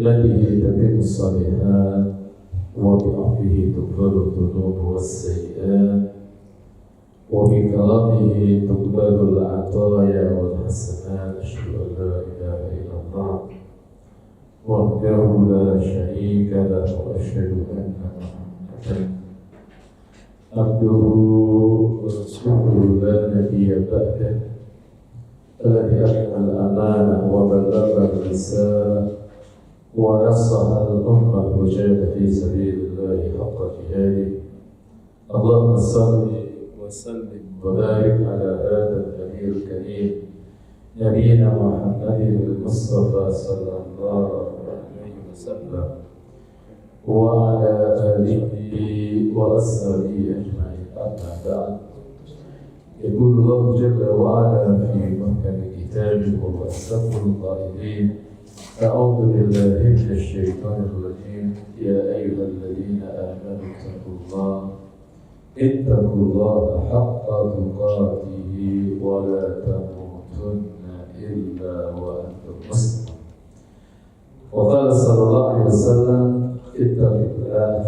وبنعمته تتم الصالحات وبعفوه تغفر الذنوب والسيئات وبكرمه تقبل العطايا والحسنات. أشهد أن لا إله إلا الله وحده لا شريك له وأشهد أن محمدا عبده ورسوله لا نبي بعده الذي أدى الأمانة وبلغ الرسالة ونصح الأمة وجاهد في سبيل الله حق جهاده. اللهم صل وسلم وبارك على هذا النبي الكريم نبينا محمد المصطفى صلى الله عليه وسلم وعلى آله وأصحابه أجمعين. أما بعد، يقول الله جل وعلا في محكم كتابه وأصدق القائلين: أعوذ بالله من الشيطان الرجيم. يا أيها الذين آمنوا اتقوا الله حق تقاته ولا تموتن إلا وأنتم مسلمون. وقال صلى الله عليه وسلم: اتق الله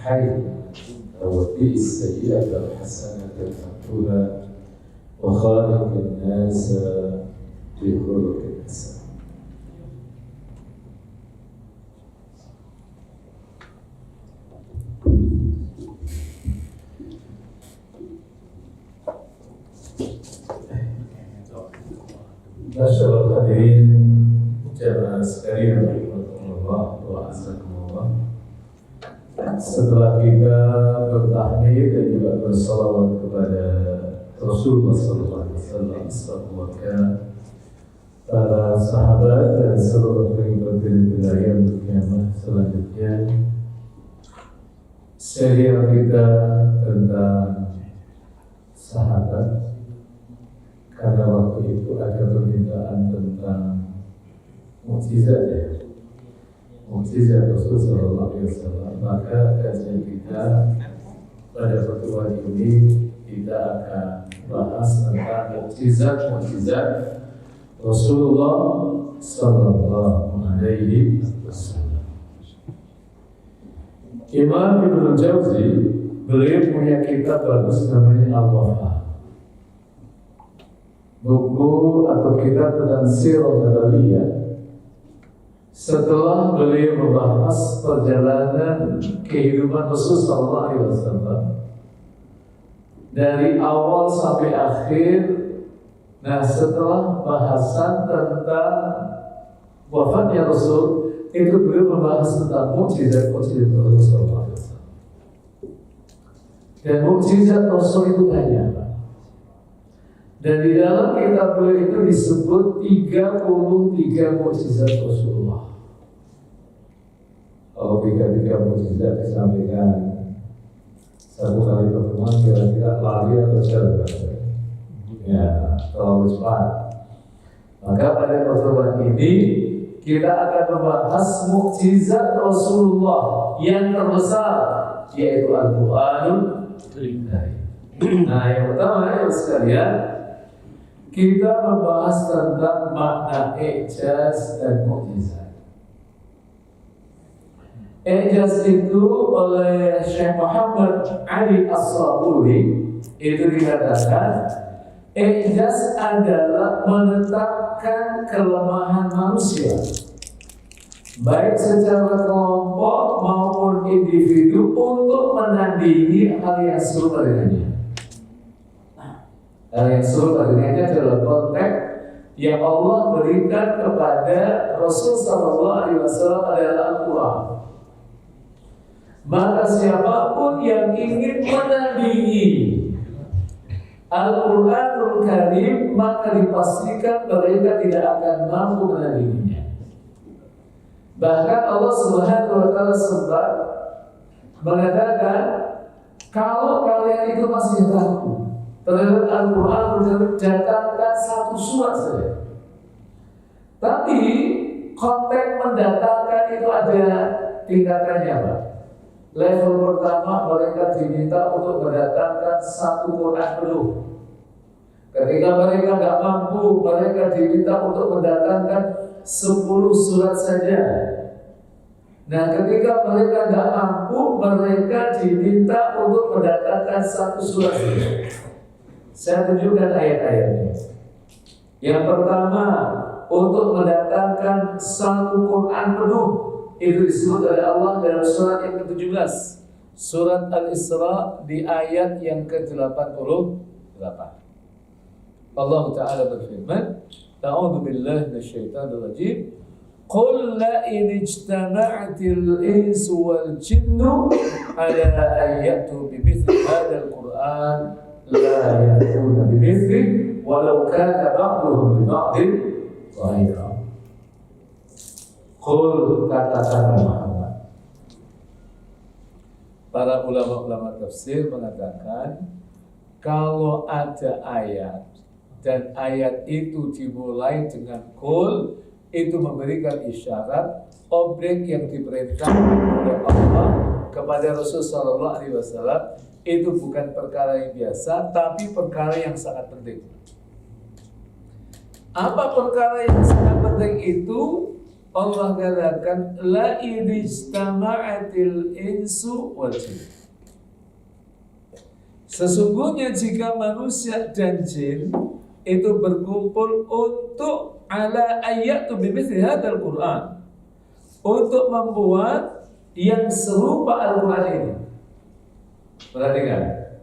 حيث واتق السيئة الحسنة تمحها وخالق الناس بخلق حسن. Masyaallah hadirin jamaah sekalian rahimakumullah wa azakumullah. Setelah kita bertahmid dan juga bersalawat kepada Rasulullah sallallahu alaihi wasallam, para sahabat dan seluruh pengikut wilayah kiamat selanjutnya, serial kita tentang sahabat. Karena waktu itu ada permintaan tentang mukjizat mukjizat Rasul sallallahu alaihi wasallam, maka kajian kita pada pertemuan ini kita akan bahas tentang mukjizat Rasulullah sallallahu alaihi wasallam. Imam Ibnu Jauzi beliau punya kitab bagus namanya Al-Wafa, buku atau kitab tentang sirah nabawiyah. Setelah beliau membahas perjalanan kehidupan Rasul sallallahu alaihi wasallam dari awal sampai akhir, nah setelah bahasan tentang wafatnya Rasul, itu beliau membahas tentang mukjizat Rasul sallallahu alaihi wasallam. Dan mukjizat Rasul itu banyak. Dan di dalam kitab beliau itu disebut 33 mukjizat Rasulullah. Kalau 33 mukjizat disampaikan satu kali pertemuan, kira-kira lari atau jalan? Ya, terlalu cepat. Maka pada pertemuan ini kita akan membahas mukjizat Rasulullah yang terbesar, yaitu Al-Quranul Karim. Nah, yang pertama ya sekalian, kita membahas tentang makna i'jaz dan mukjizat. I'jaz itu oleh Syekh Muhammad Ali As-Sabuni itu dikatakan i'jaz adalah menetapkan kelemahan manusia, baik secara kelompok maupun individu, untuk menandingi hal yang serupa dengannya. Hal yang serupa dengannya adalah konteks yang Allah berikan kepada Rasul sallallahu alaihi wasallam adalah Al-Quran. Maka siapapun yang ingin menandingi Al-Quranul Karim, maka dipastikan mereka tidak akan mampu menandinginya. Bahkan Allah Subhanahu wa taala sempat mengatakan, kalau kalian itu masih ragu terhadap Al-Quran, datangkan satu surat saja. Tapi konteks mendatangkan itu ada tingkatannya, Pak. Level pertama, mereka diminta untuk mendatangkan satu Quran penuh. Ketika mereka tidak mampu, mereka diminta untuk mendatangkan 10 surat saja. Nah, ketika mereka nggak mampu, mereka diminta untuk mendatangkan satu surat. Saya tunjukkan ayat-ayatnya. Yang pertama, untuk mendatangkan satu Quran penuh, itu disebut oleh Allah dalam surat yang ke-17, surat Al-Isra di ayat yang ke-88. Allah Ta'ala berfirman, A'udzu billahi minasyaitonir rajim. Qul la in ijtama'atil insu wal jinnu ala an ya'tu bimithli hadzal Qur'an la ya'tuna bimithli walau kana ba'duhum li ba'din dhahira. Qul, katakan Muhammad. Para ulama-ulama tafsir mengatakan kalau ada ayat dan ayat itu dimulai dengan qul, itu memberikan isyarat objek yang diperintahkan oleh Allah kepada Rasulullah SAW itu bukan perkara yang biasa, tapi perkara yang sangat penting. Apa perkara yang sangat penting itu? Allah katakan la idistama'atil insu wal jin. Sesungguhnya jika manusia dan jin itu berkumpul untuk ala ayatu bimithli hadzal Qur'an, untuk membuat yang serupa Al-Qur'an ini. Perhatikan.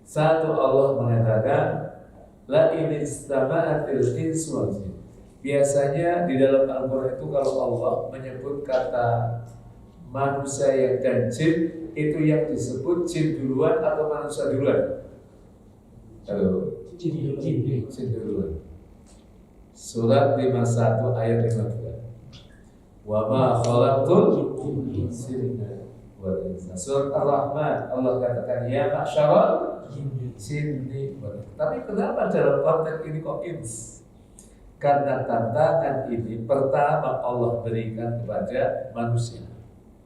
Satu, Allah mengatakan la idistama'atil insu wal jin. Biasanya di dalam Al-Quran itu kalau Allah menyebut kata manusia dan jin, itu yang disebut jin duluan atau manusia duluan? Halo? Jin duluan. Surat 51 ayat 15. Wa ma khalaqtul jinna wal insa. Surat Ar-Rahman Allah katakan ya ma'syaral jinni wal insa. Tapi kenapa dalam konteks ini kok ins? Karena tantangan ini pertama Allah berikan kepada manusia.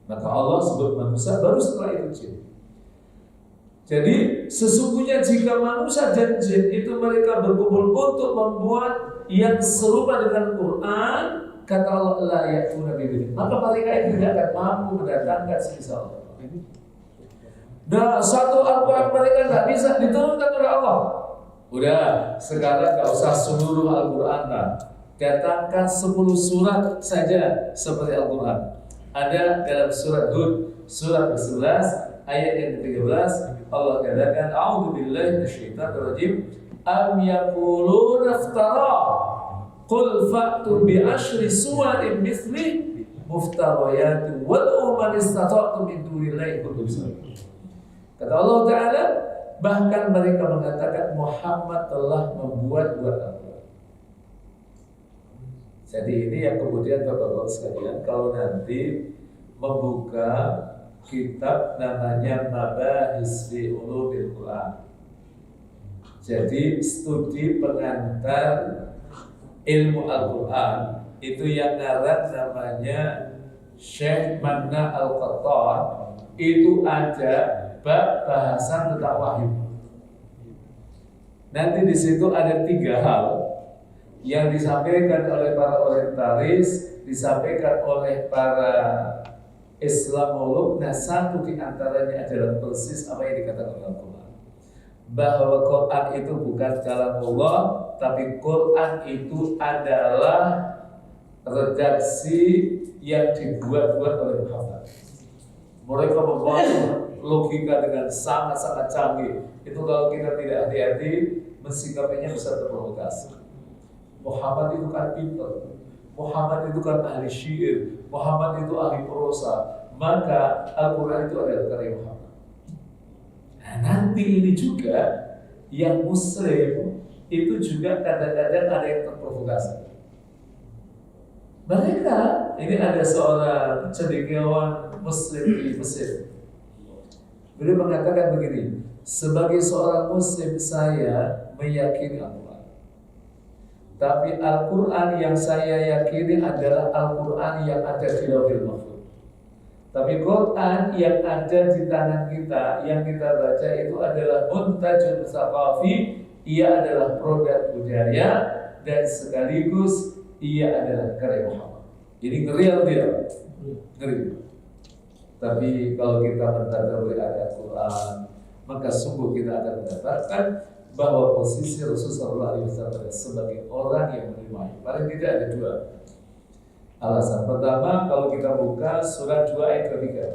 Maka Allah sebut manusia, baru setelah itu jin. Jadi sesungguhnya jika manusia dan jin itu mereka berkumpul untuk membuat yang serupa dengan Quran, kata Allah la ya'tuna bimithlihi, maka mereka itu tidak akan mampu mendatangkan semisal Allah. Nah, satu Al-Quran mereka tidak bisa diturunkan oleh Allah. Udah, sekarang gak usah seluruh Al-Quran lah. Datangkan 10 surat saja seperti Al-Quran. Ada dalam surat Hud, surat ke-11, ayat yang ke-13, Allah katakan, A'udzu billahi minasyaitonir rajim, am yaquluna iftara, qul fa'tu bi asyri suwarin mithlihi muftariyatin wad'u man istata'tum min dunillahi in kuntum shadiqin. Kata Allah Ta'ala, bahkan mereka mengatakan Muhammad telah membuat-buat Al-Quran. Jadi ini yang kemudian Bapak-Bapak sekalian, kalau nanti membuka kitab namanya Mabahis fi Ulumil Quran. Jadi studi pengantar ilmu Al-Quran, itu yang ngarang namanya Syekh Manna Al-Qattan, itu ada bab bahasan tentang wahyu. Nanti di situ ada 3 hal yang disampaikan oleh para orientalis, disampaikan oleh para Islamolog. Nah, satu di antaranya adalah persis apa yang dikatakan oleh Al-Quran, bahwa Quran itu bukan kalamullah, tapi Quran itu adalah redaksi yang dibuat-buat oleh Muhammad. Mereka membuat logika dengan sangat-sangat canggih. Itu kalau kita tidak hati-hati, mensikapinya bisa terprovokasi. Muhammad itu kan pintar, Muhammad itu kan ahli syair, Muhammad itu ahli prosa, maka Al-Quran itu adalah karya Muhammad. Nah, nanti ini juga yang Muslim itu juga kadang-kadang ada yang terprovokasi. Mereka, ini ada seorang cendekiawan Muslim di Mesir. Beliau mengatakan begini, sebagai seorang Muslim saya meyakini Al-Quran, tapi Al-Quran yang saya yakini adalah Al-Quran yang ada di Lauhul Mahfuz. Tapi Quran yang ada di tangan kita, yang kita baca itu adalah muntajul tsaqafi, ia adalah produk budaya dan sekaligus ia adalah karya Muhammad. Jadi ngeri atau tidak? Ngeri. Tapi kalau kita mentadabburi ayat Quran, maka sungguh kita akan mendapatkan bahwa posisi Rasulullah SAW sebagai orang yang menerima paling tidak ada dua alasan. Pertama, kalau kita buka surat 2 ayat ketiga,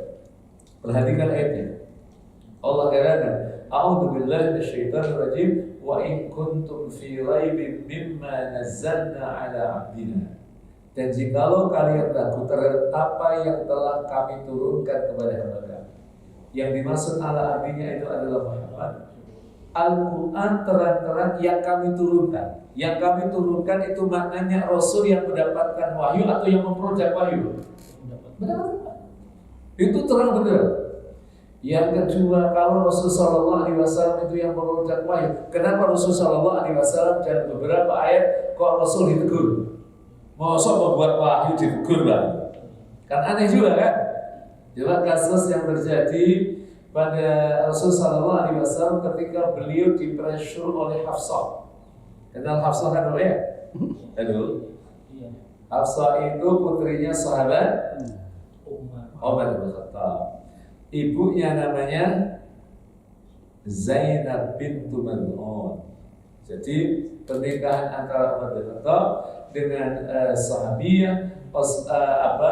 perhatikan ayatnya. Allah katakan, "A'udzubillahi minasyaitonirrajim wa in kuntum fi raibin mimma nazzalna 'ala 'abdina." Dan jikalau kalian ragu terhadap apa yang telah kami turunkan kepada hamba kami. Yang dimaksud ala abdinya itu adalah Muhammad. Al-Quran terang-terang yang kami turunkan. Yang kami turunkan itu maknanya Rasul yang mendapatkan wahyu atau yang memperoleh wahyu. Benar. Itu terang benar. Yang kedua, kalau Rasul Sallallahu Alaihi Wasallam itu yang memperoleh wahyu, kenapa Rasul Sallallahu Alaihi Wasallam dan beberapa ayat kok Rasul ditegur? Masa membuat wahyu ditegur lah? Kan aneh juga kan? Coba kasus yang terjadi pada Rasul Sallallahu Alaihi Wasallam ketika beliau dipressure oleh Hafsah. Kenal Hafsah kan ya? Aduh. Hafsah itu putrinya sahabat Umar bin Khattab. Ibunya namanya Zainab bintu Mad'un. Jadi pernikahan antara Umar bin Khattab dengan sahabiyah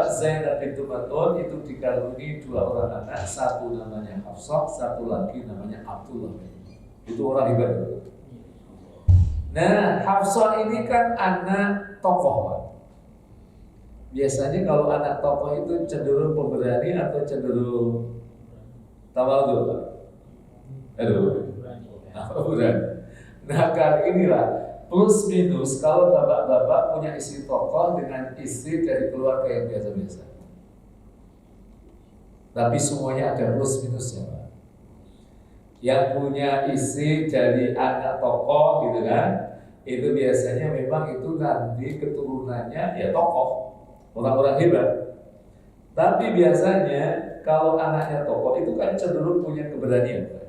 Zainab bintu Mad'un itu dikaruniai dua orang anak, satu namanya Hafsah, satu lagi namanya Abdullah. Itu orang hebat. Nah, Hafsah ini kan anak tokoh. Biasanya kalau anak tokoh itu cenderung pemberani atau cenderung tawadhu? Berani. Nah, kali inilah plus minus kalau bapak-bapak punya istri tokoh dengan istri dari keluarga yang biasa-biasa. Tapi semuanya ada plus minusnya, Pak. Yang punya istri dari anak tokoh gitu kan, itu biasanya memang itu nanti keturunannya ya tokoh, orang-orang hebat. Tapi biasanya kalau anaknya tokoh itu kan cenderung punya keberanian, Pak.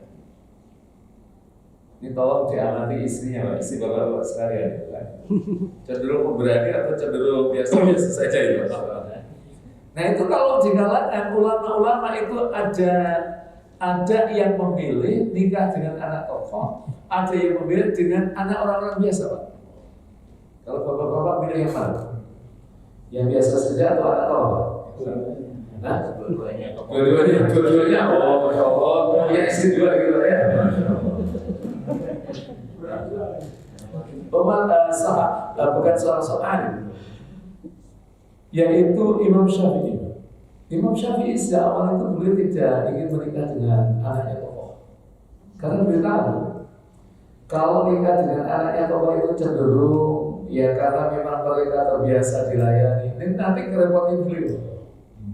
Ini tolong diamati istrinya, Pak, istri bapak-bapak sekalian, kan? Cenderung pemberani atau cenderung biasa-biasa saja ya, Pak. Nah itu kalau di kalangan ulama-ulama itu ada yang memilih nikah dengan anak tokoh, ada yang memilih dengan anak orang-orang biasa, Pak. Kalau bapak-bapak milih yang mana? Yang biasa saja atau anak tokoh? Nah, dua-duanya. Oh, Masya Allah, ya istri dua gitu ya. Umar bukan seorang alim, yaitu Imam Syafi'i. Imam Syafi'i sejak awal itu beliau tidak ingin menikah dengan anaknya tokoh, karena beliau tahu kalau nikah dengan anaknya tokoh itu cenderung ya karena memang mereka terbiasa dilayani, ini nanti kerepotin beliau.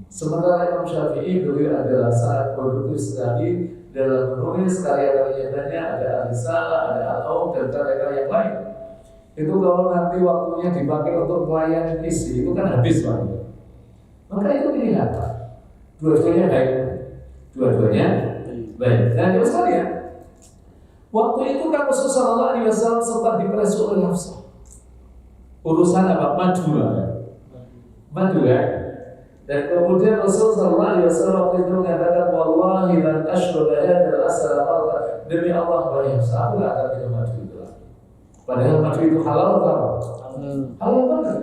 Sementara Imam Syafi'i beliau adalah sangat produktif sekali dalam menulis karya-karyanya, ada Al-Risalah, ada Al-Aum, dan karya-karya yang lain. Itu kalau nanti waktunya dipakai untuk melayani istri, itu kan habis, Pak. Maka itu pilihan, Pak. Dua-duanya baik. Nah, terus sekalian, waktu itu kan Rasulullah SAW sempat dipressure oleh Hafsah. Urusan apa? Madu ya. Dan kemudian Rasulullah SAW waktu itu mengatakan, "Wallahi lan ashruba hadzal asal marra." Demi Allah, wahai Hafsah, aku tidak akan minum madu itu. Padahal madu itu halal kan? Halal banget.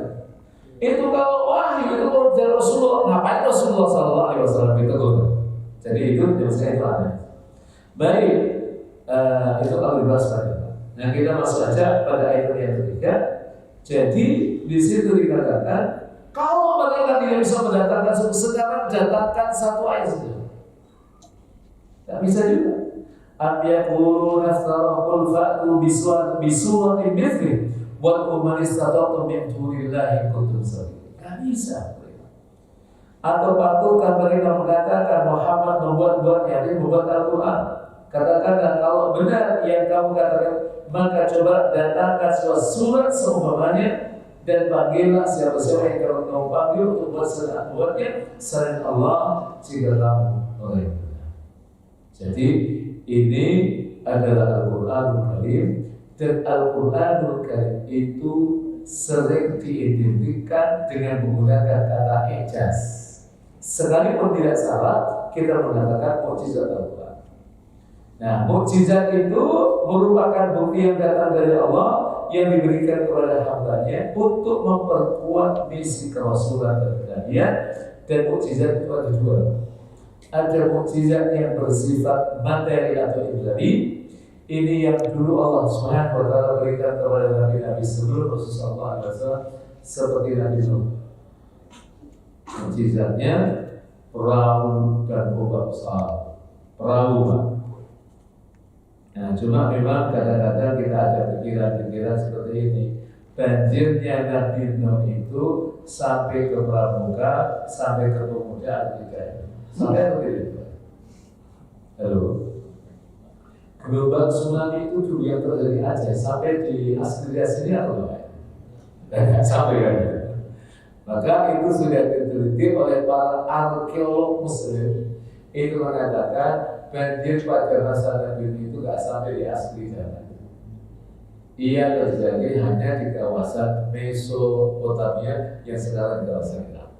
Itu kalau wahyu itu dari Rasulullah, ngapain Rasulullah SAW itu? Jadi itu saya itu aneh. Baik, itu kalau dibahas tadi. Nah kita masuk aja pada ayat yang ketiga. Jadi di situ dikatakan, kalau mereka tidak bisa mendatangkan sekarang datangkan satu ayat saja. Tak bisa juga. Am yaquluna iftaraqul fa'tu bisuratin mithli wa man istata'tum min dunillahi kuntum sadiqin. Tak bisa. Atau patukah mereka mengatakan Muhammad membuat-buat yakni membuat Al-Quran? Katakanlah kalau benar yang kamu katakan, maka coba datangkan sebuah surat seumpamanya dan panggillah siapa-siapa yang kamu panggil untuk buatnya selain Allah jika kamu oleh. Jadi ini adalah Al-Quranul Karim, dan Al-Quranul Karim itu sering diidentikan dengan menggunakan kata ijaz. Sekalipun tidak salah, kita mengatakan mukjizat Al-Quran. Nah, mukjizat itu merupakan bukti yang datang dari Allah yang diberikan kepada hambanya untuk memperkuat misi kerasulan dan kenabian. Dan mukjizat itu ada dua. Ada mukjizat yang bersifat materi atau ilahi. Ini yang dulu Allah Subhanahu wa taala berikan kepada nabi-nabi sebelum Rasulullah SAW, seperti Nabi Nuh. Mukjizatnya perahu dan ombak besar. Perahu. Nah, cuma memang kadang-kadang kita ada pikiran-pikiran seperti ini. Banjirnya Nabi Nuh itu sampai ke pramuka, sampai ke pemuda Afrika. Sampai begitu. Halo. Gelombang tsunami itu dulu yang terjadi Aceh sampai di Astria sini atau enggak? Sampai kan? Maka itu sudah diteliti oleh para arkeolog Muslim. Itu mengatakan banjir pada masa Nabi itu enggak sampai di Astria. Ia terjadi hanya di kawasan Mesopotamia yang sekarang kawasan Irak.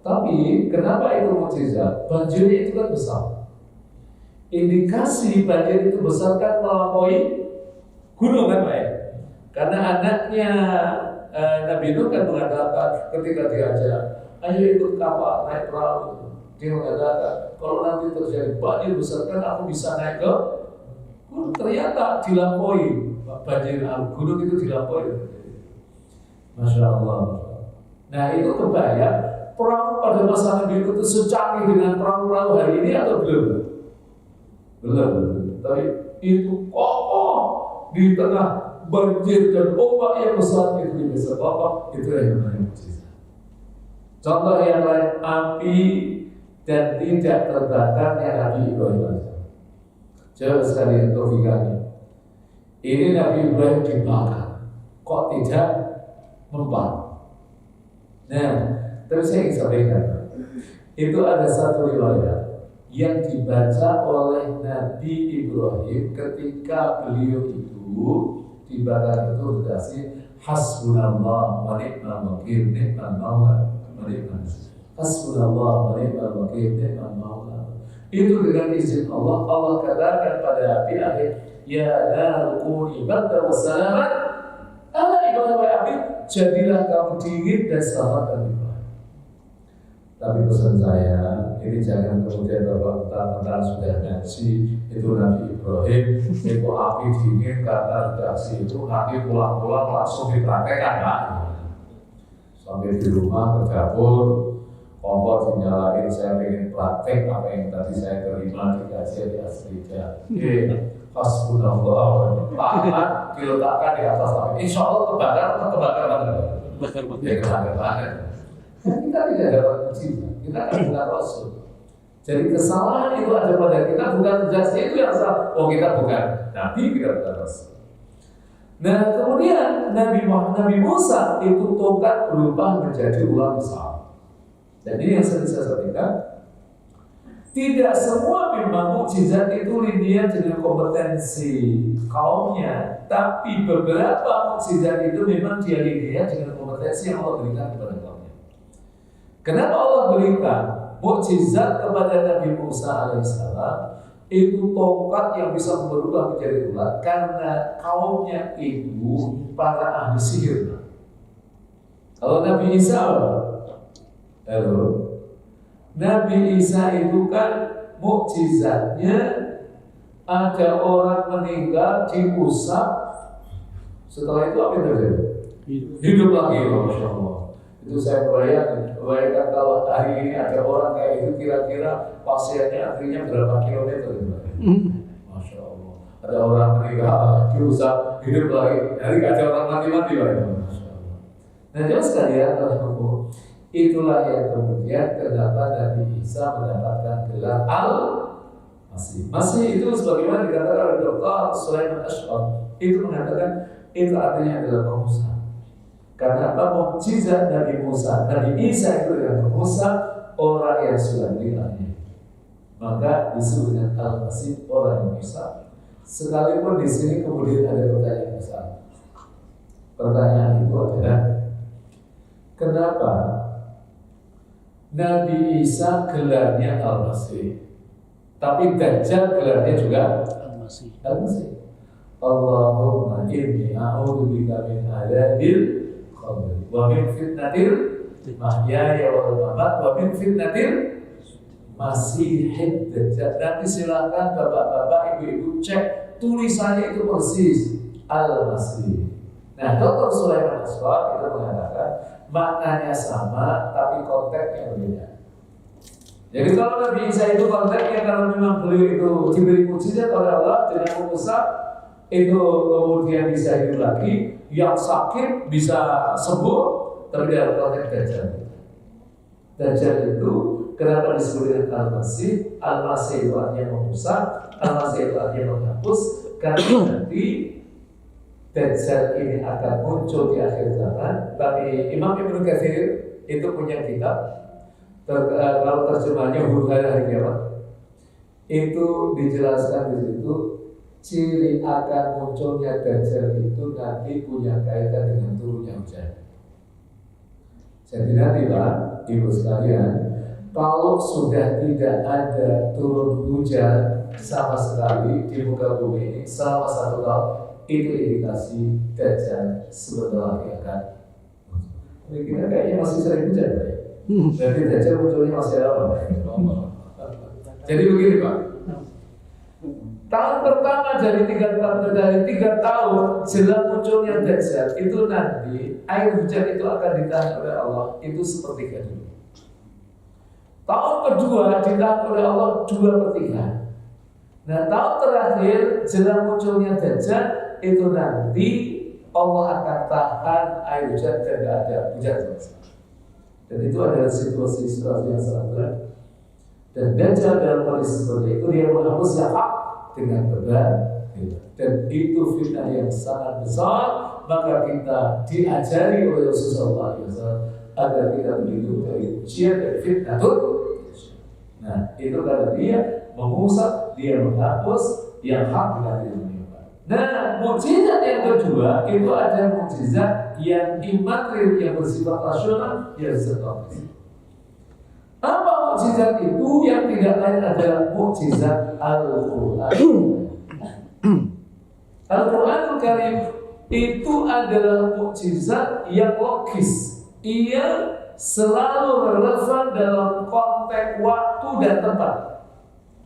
Tapi kenapa itu mukjizat? Banjirnya itu kan besar. Indikasi banjir itu besar kan melampaui gunung kan Pak ya? Karena anaknya Nabi Nuh kan mengatakan ketika diajak, ayo ikut kapal, naik perahu. Dia mengatakan, kalau nanti terjadi banjir besar kan aku bisa naik ke gunung. Ternyata dilampaui banjir gunung itu dilampaui. Masya Allah. Nah itu kebayang perahu pada masa Nabi itu secanggih dengan perahu-perahu hari ini atau belum? Belum. Tapi itu kokoh di tengah banjir dan ombak yang besar itu bisa kokoh. Itu yang namanya mukjizat. Contoh yang lain, api dan tidak terbakarnya Nabi Ibrahim. Coba sekali logikanya. Ini Nabi Ibrahim dibakar, kok tidak membakar? Nah, terus saya ingin sampaikan, itu ada satu riwayat yang dibaca oleh Nabi Ibrahim ketika beliau itu dibakar itu dikasih hasbunallah wa ni'mal wakil ni'mal maula wa ni'mal hasbunallah wa ni'mal wakil ni'mal maula. Itu dengan izin Allah, Allah katakan pada api akhir, ya narkuni barda wa salaman ala Ibrahim wa api, jadilah kamu dingin dan selamat dan ibadah. Tapi pesan saya, ini jangan kemudian bahwa mentang-mentang sudah ngaji itu Nabi Ibrahim, itu api dingin karena redaksi itu nanti pulang-pulang langsung dipraktekkan Pak. Sampai di rumah ke dapur, kompor dinyalain, saya ingin praktek apa yang tadi saya terima di kajian di Asrija. Hasbunallah, tangan diletakkan di atas api. Insya Allah kebakar atau kebakar banget? Kebakar banget. Kita tidak dapat mukjizat, kita bukan Rasul. Jadi kesalahan itu ada pada kita, bukan redaksi itu yang salah. Oh kita bukan Nabi, kita bukan Rasul. Nah kemudian Nabi Musa itu tongkat berubah menjadi ular besar. Dan ini yang sering saya sampaikan, tidak semua memang mukjizat itu linear dengan kompetensi kaumnya, tapi beberapa mukjizat itu memang dia linear dengan kompetensi yang Allah berikan kepada kaumnya. Kenapa Allah berikan mukjizat kepada Nabi Musa alaihissalam itu tongkat yang bisa berubah menjadi ular? Karena kaumnya itu para ahli sihir. Kalau Nabi Isa, Nabi Isa itu kan mukjizatnya ada orang meninggal diusap, setelah itu apa yang terjadi? Hidup lagi, Masya Allah. Itu saya bayangkan kalau hari ini ada orang kayak itu, kira-kira pasiennya antrinya berapa kilometer? Masya Allah. Ada orang meninggal diusap, hidup lagi. Hari ada orang mati-mati lagi. Masya Allah. Nah jelas sekalian, itulah yang kemudian kenapa Nabi Isa mendapatkan gelar Al-Masih. Masih itu sebagaimana dikatakan oleh Dr. Sulaiman Ash'ar, itu mengatakan itu artinya adalah pengusaha. Karena apa? Mukjizat Nabi Musa, Nabi Isa itu dengan Musa, orang yang sudah meninggalnya. Maka disebut dengan Al-Masih, orang yang besar. Sekalipun di sini kemudian ada pertanyaan besar. Pertanyaan itu adalah, kenapa Nabi Isa gelarnya Al-Masih, tapi Dajjal gelarnya juga Al-Masih. Allahumma inni a'udzubika min adzabil qabr wa min fitnatil mahyaya wal mamat wa min fitnatil Masihid Dajjal. Nanti silakan bapak-bapak, ibu-ibu cek tulisannya itu persis Al-Masih. Nah, Dr. Sulaiman Aswad itu mengatakan maknanya sama tapi konteksnya berbeda. Jadi kalau Nabi Isa itu konteksnya kalau memang beliau itu diberi mukjizat oleh Allah dengan Musa itu kemudian bisa hidup lagi, yang sakit bisa sembuh, tapi dalam konteks Dajjal. Dajjal itu kenapa disebut dengan Al-Masih? Al-Masih itu artinya mengusap, Al-Masih itu artinya menghapus, karena nanti Dajjal ini akan muncul di akhir zaman. Tapi Imam Ibnu Katsir itu punya kitab, kalau terjemahnya Huru Hari Kiamat, itu dijelaskan di situ ciri akan munculnya Dajjal itu nanti punya kaitan dengan turunnya hujan. Jadi nanti Pak, Ibu sekalian, kalau sudah tidak ada turun hujan sama sekali di muka bumi ini selama 1 tahun, itu indikasi Dajjal sebentar lagi akan muncul. Kita kayaknya masih sering hujan, Pak. Berarti Dajjal munculnya masih lama. Jadi begini Pak, tahun pertama dari 3 tahun jelang munculnya Dajjal itu nanti air hujan itu akan ditahan oleh Allah itu sepertiga dulu. Tahun kedua ditahan oleh Allah 2/3. Nah, tahun terakhir jelang munculnya Dajjal itu nanti Allah akan tahan air hujan dan tidak ada hujan sama sekali. Dan itu adalah situasi yang sangat berat. Dan Dajjal dalam kondisi seperti itu dia menghapus yang hak dengan beban, dan itu fitnah yang sangat besar. Maka kita diajari oleh Rasulullah SAW agar kita berlindung dari ujian dan fitnah itu. Nah, itu karena dia mengusap, dia menghapus yang hak dengan ilmu. Nah, mukjizat yang kedua itu ada mukjizat yang imaterial yang bersifat rasional yang setopis. Apa mukjizat itu? Yang tidak lain adalah mukjizat Al-Quran. Al-Quranul Karim itu adalah mukjizat yang logis. Ia selalu relevan dalam konteks waktu dan tempat.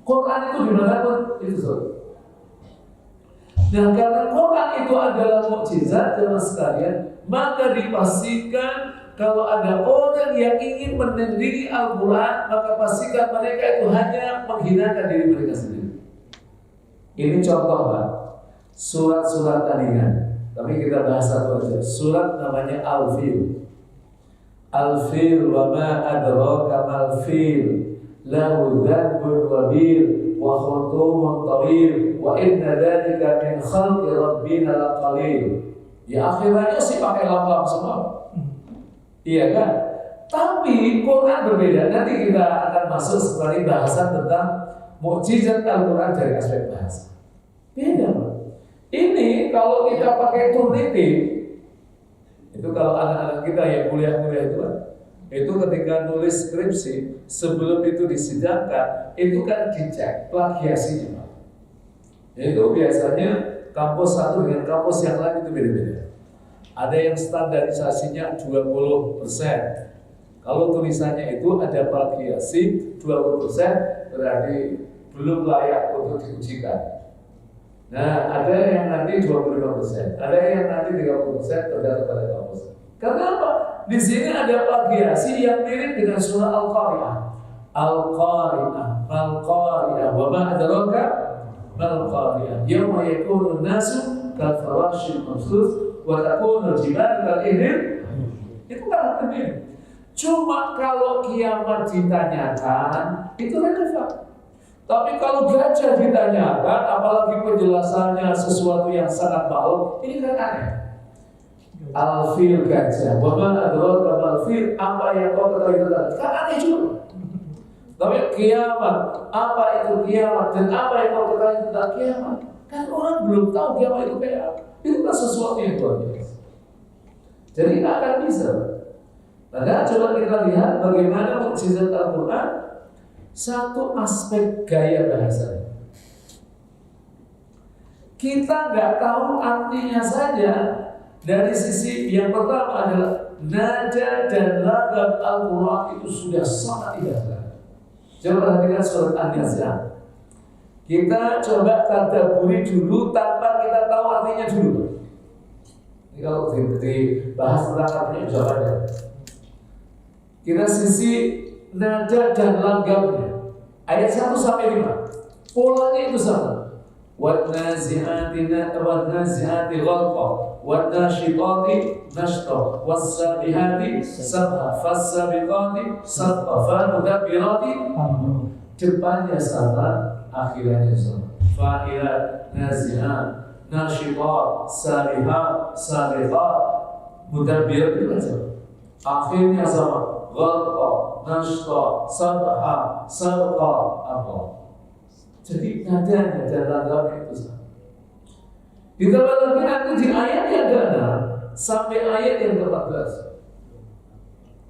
Quran itu dimanapun itu saudara. Nah, karena Quran itu adalah mukjizat jemaah sekalian, maka dipastikan kalau ada orang yang ingin menandingi Al-Quran, maka pastikan mereka itu hanya menghinakan diri mereka sendiri. Ini contoh Pak, surat-surat tandingan. Tapi kita bahas satu aja. Surat namanya Al-Fil. Al-Fil wa ma adraka mal-fil lahu dhanbun wabir wa khutumun tawil wa inna dhalika min khalqi rabbina laqalil. Ya akhirnya sih pakai lam-lam semua. Iya kan? Tapi Quran berbeda. Nanti kita akan masuk setelah bahasan tentang mukjizat Al-Quran dari aspek bahasa. Beda Pak. Ini kalau kita pakai turnitin, itu kalau anak-anak kita yang kuliah-kuliah itu kan, itu ketika nulis skripsi sebelum itu disidangkan, itu kan dicek plagiasinya Pak. Itu biasanya kampus satu dengan kampus yang lain itu beda-beda. Ada yang standarisasinya 20%. Kalau tulisannya itu ada plagiasi 20%, berarti belum layak untuk diujikan. Nah, ada yang nanti 25%, ada yang nanti 30% tergantung pada kampus. Karena apa? Di sini ada plagiasi yang mirip dengan surah Al-Qari'ah. Al-Qari'ah, Al-Qari'ah, wa ma adraka mal-Qari'ah. Yauma yakunu an-nasu kal-farashil mabthus wa takunu al-jibalu kal-ihnil. Itu kan artinya. Cuma kalau kiamat ditanyakan, itu relevan. Tapi kalau gajah ditanyakan, apalagi penjelasannya sesuatu yang sangat baik, ini kan aneh. Al-Fil gajah, wa ma adraka mal-fil, apa yang kau ketahui tentang? Kan aneh juga. Tapi kiamat, apa itu kiamat dan apa yang kau ketahui tentang kiamat? Kan orang belum tahu kiamat itu kayak apa. Itu kan sesuatu yang luar biasa. Jadi tidak akan bisa. Maka coba kita lihat bagaimana mukjizat Al-Quran. Satu aspek gaya bahasanya. Kita nggak tahu artinya saja. Dari sisi yang pertama adalah nada dan lagam Al-Quran itu sudah sangat indah. Coba perhatikan surat An-Nisa. Kita coba tadabburi dulu tanpa kita tahu artinya dulu. Ini kalau dibahas tentang artinya bisa banyak. Kita sisi nada dan lagamnya. Ayat 1 sampai 5. Polanya itu sama. Wan-nazi'ati ghalqa, wan-nashitati nashta, was-sabihati sabha, fas-sabiqati sabqa, fal-mudabbirati amra. Depannya sama, akhirnya sama. Fa'ilat, nazi'at, nashitat, sabihat, sabiqat, mudabbirat itu kan sama. Akhirnya sama. Ghalqa, nashta, sabha, sabqa, amra. Jadi nadanya dan lagamnya itu sama. Ditambah lagi nanti di ayat yang ke-6 sampai ayat yang ke-14.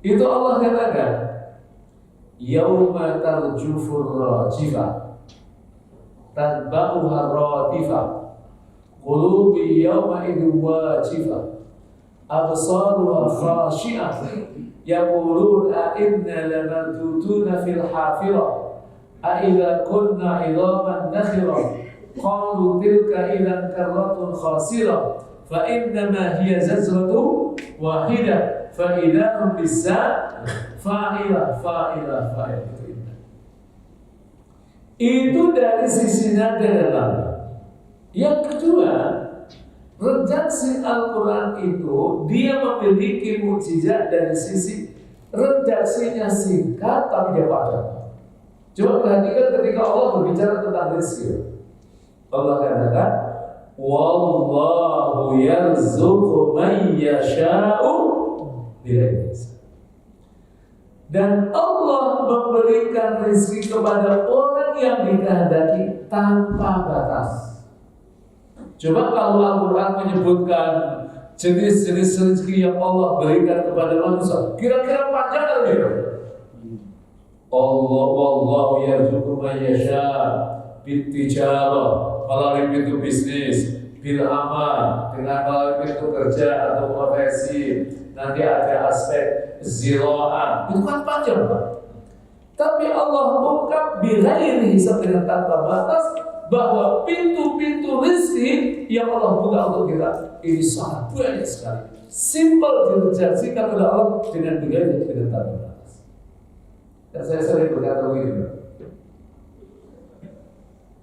Itu Allah katakan, Yauma tarjufur rajifah, tatba'uha radifah, qulubi yawma idhin wajifah, absaruha khashi'ah, yaqulun a'inna lamarduduna fil hafirah, أَإِذَا كُنَّا عِظَامًا نَخِرًا قَالُوا تِلْكَ إِذًا كَرَّةٌ خَاسِرَةٌ فَإِنَّمَا هِيَ زَجْرَةٌ وَاحِدَةٌ فَإِذَا هُمْ فَاعِلَةٌ Itu dari sisi nada dan lagam. Yang kedua, redaksi Al-Quran itu dia memiliki mukjizat dari sisi redaksinya singkat tapi dia padat. Coba perhatikan ketika Allah berbicara tentang rezeki. Allah katakan, Wallahu yarzuqu man yasha'u bighairi hisab. Dan Allah memberikan rezeki kepada orang yang dikehendaki tanpa batas. Coba kalau Al-Quran menyebutkan jenis-jenis rezeki yang Allah berikan kepada manusia, kira-kira panjang atau tidak? Wallahu yarzuqu man yasha' bit-tijarah, melalui pintu bisnis, bil amal, dengan melalui pintu kerja atau profesi. Nanti ada aspek zira'ah. Itu kan panjang, Pak. Tapi Allah ungkap bighairi hisab, dengan tanpa batas, bahwa pintu-pintu rezeki yang Allah buka untuk kita ini sangat banyak sekali. Simpel diredaksikan oleh Allah dengan bighairi, dengan tanpa batas. Dan saya sering berkata begini,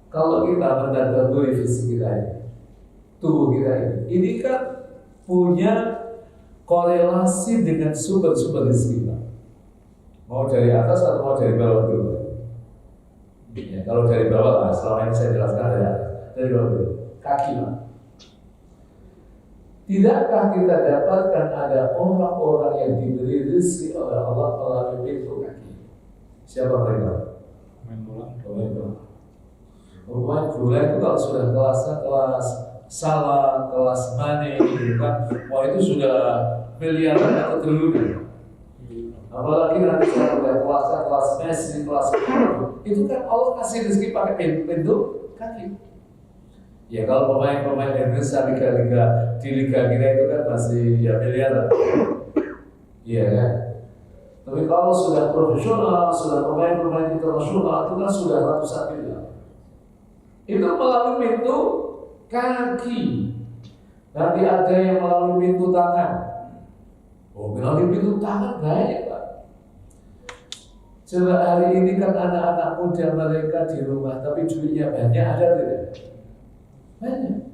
kalau kita mendadaburi fisik kita ini, tubuh kita ini kan punya korelasi dengan sumber-sumber rezeki kita. Mau dari atas atau mau dari bawah dulu? Ya, kalau dari bawah lah, selama ini saya jelaskan dari bawah dulu. Kaki lah. Tidakkah kita dapatkan ada orang-orang yang diberi rezeki oleh Allah melalui pintu kaki? Siapa mereka? Main bola. Pemain bola itu kalau sudah kelas Salah, kelas Mane, kan? Wah itu sudah miliaran atau triliun. Apalagi nanti kalau kelas Messi, kelas itu kan Allah kasih rezeki pakai pintu kaki. Ya kalau pemain Indonesia di liga kita itu kan masih ya miliaran. Iya kan? Tapi kalau sudah profesional, sudah pemain internasional, itu kan sudah ratusan miliar. Itu melalui pintu kaki. Nanti ada yang melalui pintu tangan. Oh, melalui pintu tangan banyak, Pak. Coba hari ini kan anak-anak muda mereka di rumah, tapi duitnya banyak, ada tidak? Banyak.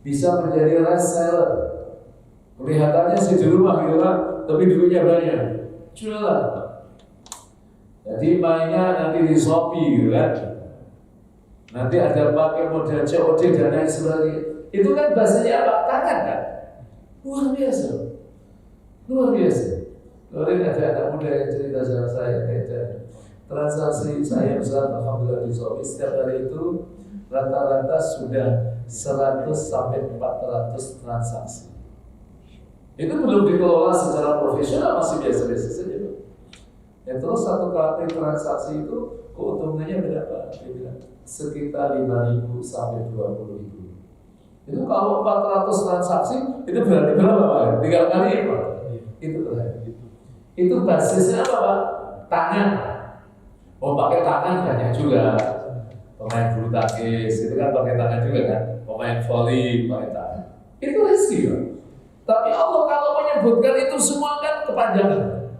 Bisa menjadi reseller. Kelihatannya sih di rumah gitu kan, tapi duitnya banyak. Jualan. Jadi mainnya nanti di Shopee gitu kan. Nanti ada pakai model COD dan lain sebagainya. Itu kan bahasanya apa? Tangan kan? Luar biasa. Kemarin ada anak muda yang cerita sama saya, transaksi saya besar alhamdulillah di Shopee setiap hari itu rata-rata sudah 100 sampai 400 transaksi. Itu belum dikelola secara profesional, masih biasa-biasa saja. Ya, terus satu kali transaksi itu keuntungannya berapa? Dia bilang sekitar 5.000 sampai 20.000. Itu kalau 400 transaksi itu berarti berapa Pak? 3 kali apa? Itu berarti. Itu basisnya apa Pak? Tangan. Oh, pakai tangan banyak juga. Pemain bulu tangkis itu kan pakai tangan juga kan. Pemain volley pakai tangan. Itu rezeki Pak. Tapi Allah kalau menyebutkan itu semua kan kepanjangan.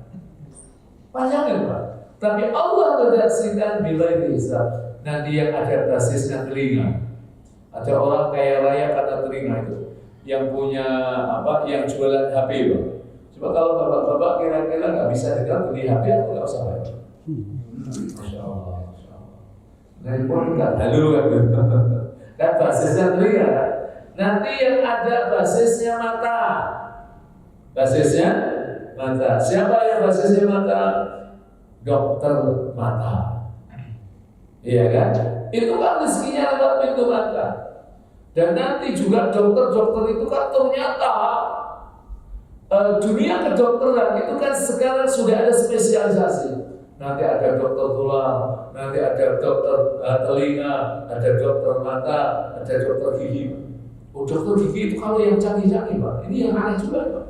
Panjangan Pak. Tapi Allah redaksikan bila hisab. Nanti yang ada basisnya telinga. Ada orang kaya raya karena telinga itu. Yang punya apa? Yang jualan HP Pak. Coba kalau bapak-bapak kira-kira nggak bisa dengar beli HP atau nggak usah Pak? Masya Allah. Handphone nggak halo kan? Kan basisnya telinga kan? Nanti yang ada basisnya mata. Basisnya mata. Siapa yang basisnya mata? Dokter mata. Iya kan? Itu kan rezekinya lewat pintu mata. Dan nanti juga dokter-dokter itu kan ternyata dunia kedokteran itu kan sekarang sudah ada spesialisasi. Nanti ada dokter tulang, nanti ada dokter telinga, ada dokter mata, ada dokter gigi. Oh, dokter gigi itu kalau yang canggih-canggih Pak. Ini yang aneh juga Pak.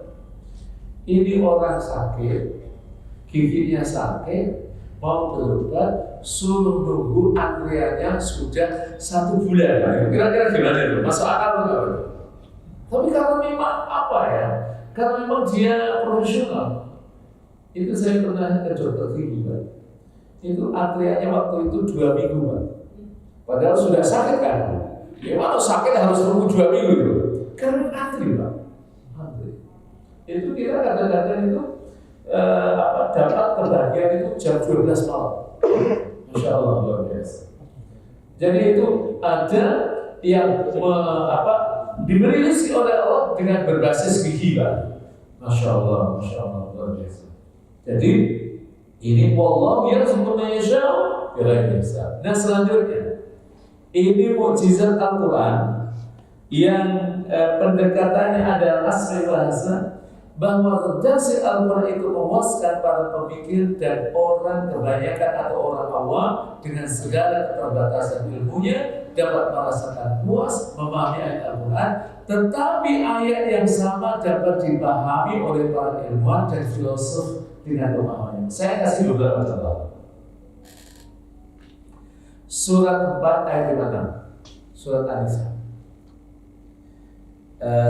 Ini orang sakit, giginya sakit, mau berobat, suruh nunggu antriannya sudah 1 bulan. Kira-kira gimana itu? Masuk akal enggak? Tapi karena memang apa ya? Karena memang dia profesional. Itu saya pernah ke dokter gigi Pak. Itu antriannya waktu itu 2 minggu Pak. Padahal sudah sakit kan? Ya kalau sakit harus nunggu 2 minggu itu. Karena antri Pak. Antri. Itu kita kadang-kadang itu dapat kebahagiaan itu jam 12 malam. Masya Allah luar biasa. Jadi itu ada yang diberi rezeki oleh Allah dengan berbasis gigi Pak. Masya Allah luar biasa. Jadi ini wallahu yarzuqu man yasha'u bighairi hisab. Nah selanjutnya ini mukjizat Al-Quran yang pendekatannya adalah asli bahasa, bahwa redaksi Al-Quran itu memuaskan para pemikir dan orang kebanyakan atau orang awam dengan segala keterbatasan ilmunya dapat merasakan puas memahami ayat Al-Quran, tetapi ayat yang sama dapat dipahami oleh para ilmuwan dan filosof dengan pemahamannya. Saya kasih beberapa contoh. Surat 4 ayat 56, surat An-Nisa.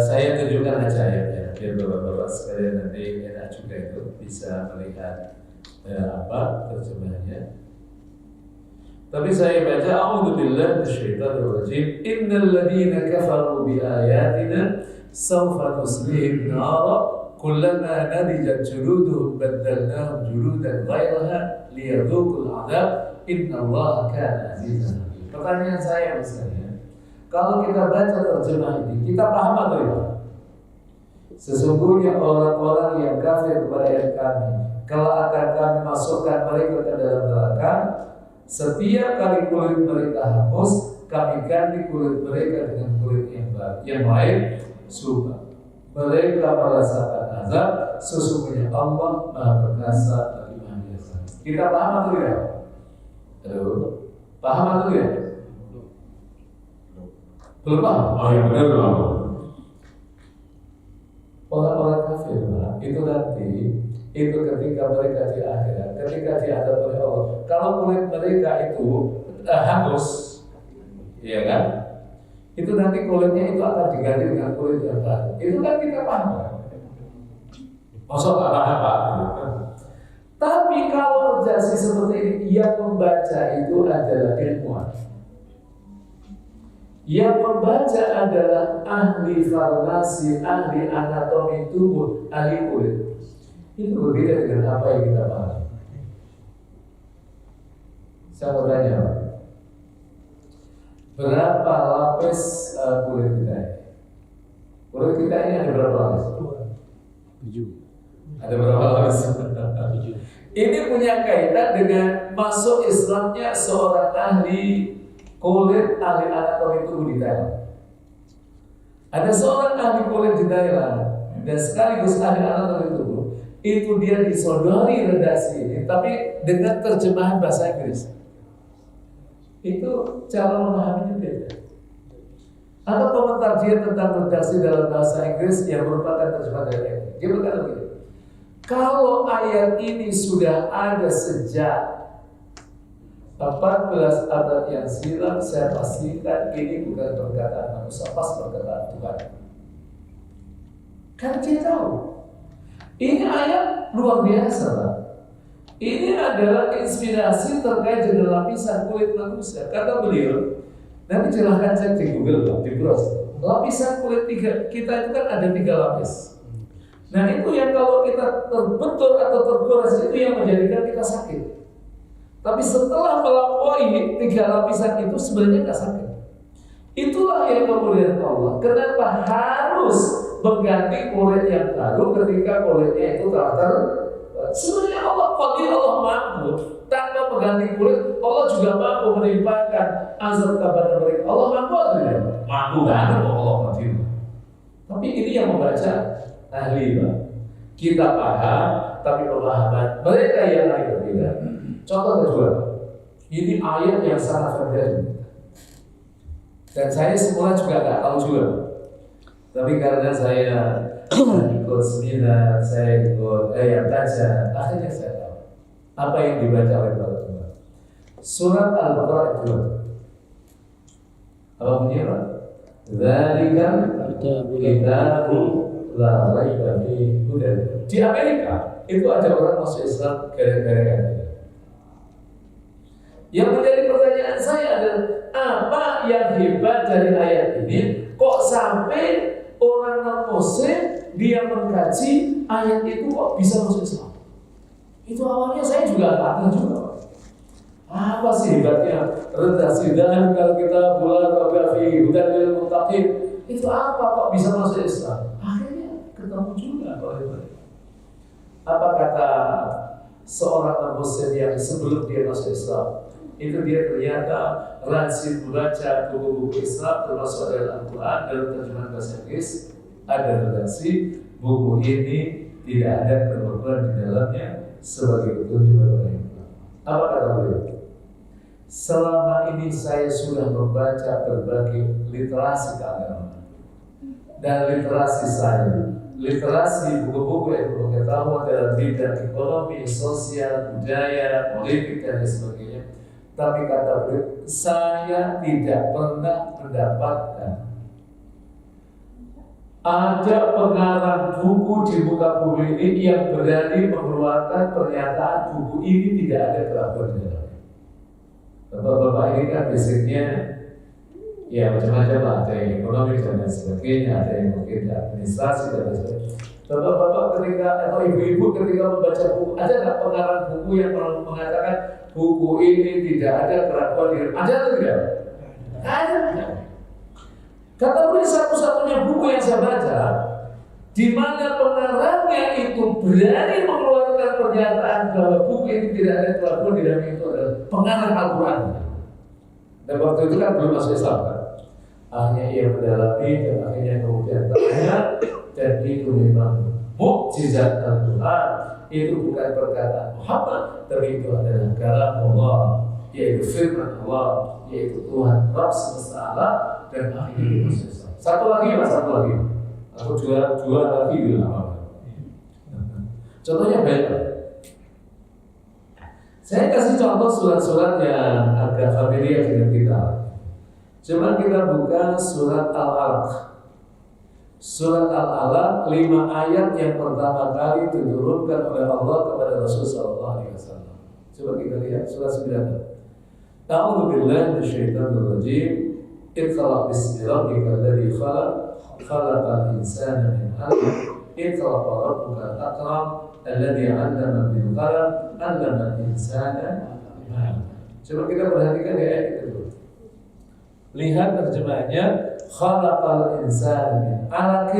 Saya tunjukkan aja ayatnya biar bapak-bapak sekalian nanti enak juga itu bisa melihat terjemahannya. Tapi saya baca a'udzubillahi minasyaitonir rajim. Innal ladzina kafaru bi ayatina sawfa nuslihim nara kullama nadijat juluduhum baddalnahum juludan ghairaha liyadhuqul 'adzab innallaha kana 'azizan hakim. Pertanyaan saya misalnya, kalau kita baca terjemah ini, kita paham atau tidak? Sesungguhnya orang-orang yang kafir kepada ayat kami, kalau akan kami masukkan mereka ke dalam neraka, setiap kali kulit mereka hapus, kami ganti kulit mereka dengan kulit yang lain, supaya mereka merasakan azab. Sesungguhnya Allah Maha Perkasa lagi Maha Biasa. Kita paham atau tidak? Halo, paham atau tidak? Belum paham? Oh ya benar belum. Orang-orang kafir itu nanti itu ketika mereka di akhirat, ketika dihadap oleh Allah, kalau kulit mereka itu hangus, ya kan? Itu nanti kulitnya itu akan diganti dengan kulit yang baru. Itu kan kita paham. Masuk paham Pak. Tapi kalau redaksi seperti ini, yang membaca itu adalah ilmuwan. Yang membaca adalah ahli farmasi, ahli anatomi tubuh, ahli kulit. Itu berbeda dengan apa yang kita paham. Saya mau tanya, berapa lapis kulit kita ini? Kulit kita ini ada berapa lapis? 7. Ada berapa lapis? 7. Ini punya kaitan dengan masuk Islamnya seorang ahli kulit, ahli anatomi tubuh di Thailand. Ada seorang ahli kulit di Thailand, dan sekaligus ada anak itu dia disodori redaksi ini, tapi dengan terjemahan bahasa Inggris. Itu cara memahaminya beda. Atau komentar dia tentang redaksi dalam bahasa Inggris yang merupakan terjemahan dari ayat. Dia berkata begini, kalau ayat ini sudah ada sejak 14 abad yang silam, saya pastikan ini bukan perkataan manusia, pas perkataan Tuhan. Karena dia tahu ini ayat luar biasa, Pak. Ini adalah inspirasi terkait dengan lapisan kulit manusia. Kata beliau, nanti silahkan cek di Google, Pak, di browser. Lapisan kulit kita itu kan ada 3 lapis. Nah itu yang kalau kita terbentur atau tergores itu yang menjadikan kita sakit. Tapi setelah melampaui 3 lapisan itu sebenarnya nggak sakit. Itulah yang kemudian Allah kenapa harus mengganti kulit yang baru ketika kulitnya itu telah sebenarnya Allah qadir, Allah mampu tanpa mengganti kulit. Allah juga mampu menimpakan azab kepada mereka. Allah mampu atau tidak? Mampu banget Allah qadir. Tapi ini yang membaca ahli, Pak. Kita paham, tapi pemahaman mereka yang lain berbeda. Contoh kedua, ini ayat yang sangat familiar. Dan saya semula juga nggak tahu juga. Tapi karena saya ikut seminar, saya ikut yang baca, akhirnya saya tahu apa yang dibaca oleh Bapak Tuhan. Surat Al-Baqarah itu apa bunyinya, Pak? Dzalikan kitabu la raiba fihi hudan. Di Amerika itu ada orang masuk Islam gara-gara ini. Yang menjadi pertanyaan saya adalah apa yang hebat dari ayat ini? Kok sampai orang non-Muslim dia mengkaji ayat itu kok bisa masuk Islam? Itu awalnya saya juga nggak tahu juga. Apa sih hebatnya redaksi dan kalau kita bulan Rabiul Hudan lil Muttaqin itu apa kok bisa masuk Islam? Akhirnya ketemu juga oleh apa kata seorang non-Muslim yang sebelum dia masuk Islam. Itu dia ternyata rajin membaca buku-buku Islam termasuk dalam Al-Quran dalam terjemahan bahasa Inggris. Ada redaksi buku ini tidak ada kemampuan di dalamnya sebagai petunjuk bagi kita. Apa kata beliau? Selama ini saya sudah membaca berbagai literasi keagamaan dan literasi saya, literasi buku-buku yang berpengetahuan dalam bidang ekonomi, sosial, budaya, politik dan sebagainya. Tapi kata beliau, saya tidak pernah mendapatkan ada pengarang buku di muka bumi ini yang berani mengeluarkan pernyataan buku ini tidak ada keraguan di dalamnya. Bapak-bapak ini kan basicnya ya macam-macam, ada yang ekonomi dan lain sebagainya, ada yang mungkin administrasi dan lain sebagainya. Bapak-bapak ketika atau ibu-ibu ketika membaca buku, ada nggak pengarang buku yang mengatakan buku ini tidak ada keraguan di dalamnya? Ada atau tidak? Ada. Kata beliau satu-satunya buku yang saya baca di mana pengarangnya itu berani mengeluarkan pernyataan bahwa buku ini tidak ada keraguan di dalamnya itu adalah pengarang Al-Quran. Dan waktu itu kan belum masuk Islam kan. Akhirnya ia mendalami dan akhirnya kemudian bertanya, dan itu memang mukjizat Al-Quran. Itu bukan perkataan Muhammad, tapi itu adalah kalam Allah, yaitu firman Allah, yaitu Tuhan Rabb semesta alam. Dan akhirnya masuk Islam. Satu lagi. Aku jual lagi bilang. Contohnya banyak. Saya kasih contoh surat-surat yang agak familiar dengan kita. Coba kita buka surat Al-Alaq. Surat Al-Alaq 5 ayat yang pertama kali diturunkan oleh Allah kepada Rasulullah SAW. Coba kita lihat surat 9. A'udzu billahi minasyaitonir rajim. Iqra bismi rabbikal ladzi khalaq, khalaqal insana min 'alaq. Iqra wa rabbukal akram, alladzi 'allama bil qalam, 'allamal insana ma 'allam. Coba kita perhatikan ya ayat itu. Lihat terjemahannya, khalaqal insana min 'alaq.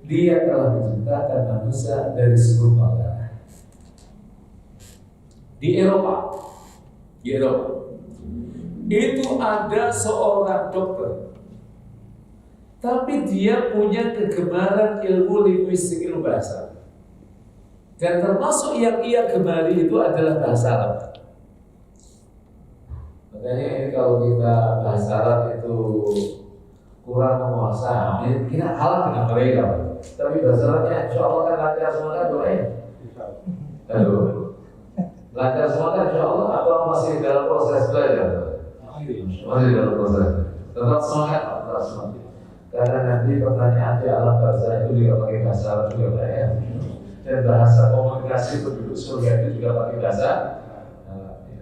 Dia telah menciptakan manusia dari segumpal darah. Di Eropa itu ada seorang dokter tapi dia punya kegemaran ilmu linguistik, ilmu bahasa. Dan termasuk yang ia gemari itu adalah bahasa Arab. Makanya ini kalau kita bahasa Arab itu kurang menguasai, kita kalah dengan mereka. Tapi bahasa Arabnya insya Allah kan lancar semua kan doain. Halo, lancar semua kan insya Allah, atau masih dalam proses belajar? Masih dalam proses. Tetap semangat, tetap semangat. Karena nanti pertanyaan di alam bahasa itu juga pakai bahasa Arab juga ya. Dan bahasa komunikasi penduduk surga itu juga pakai bahasa.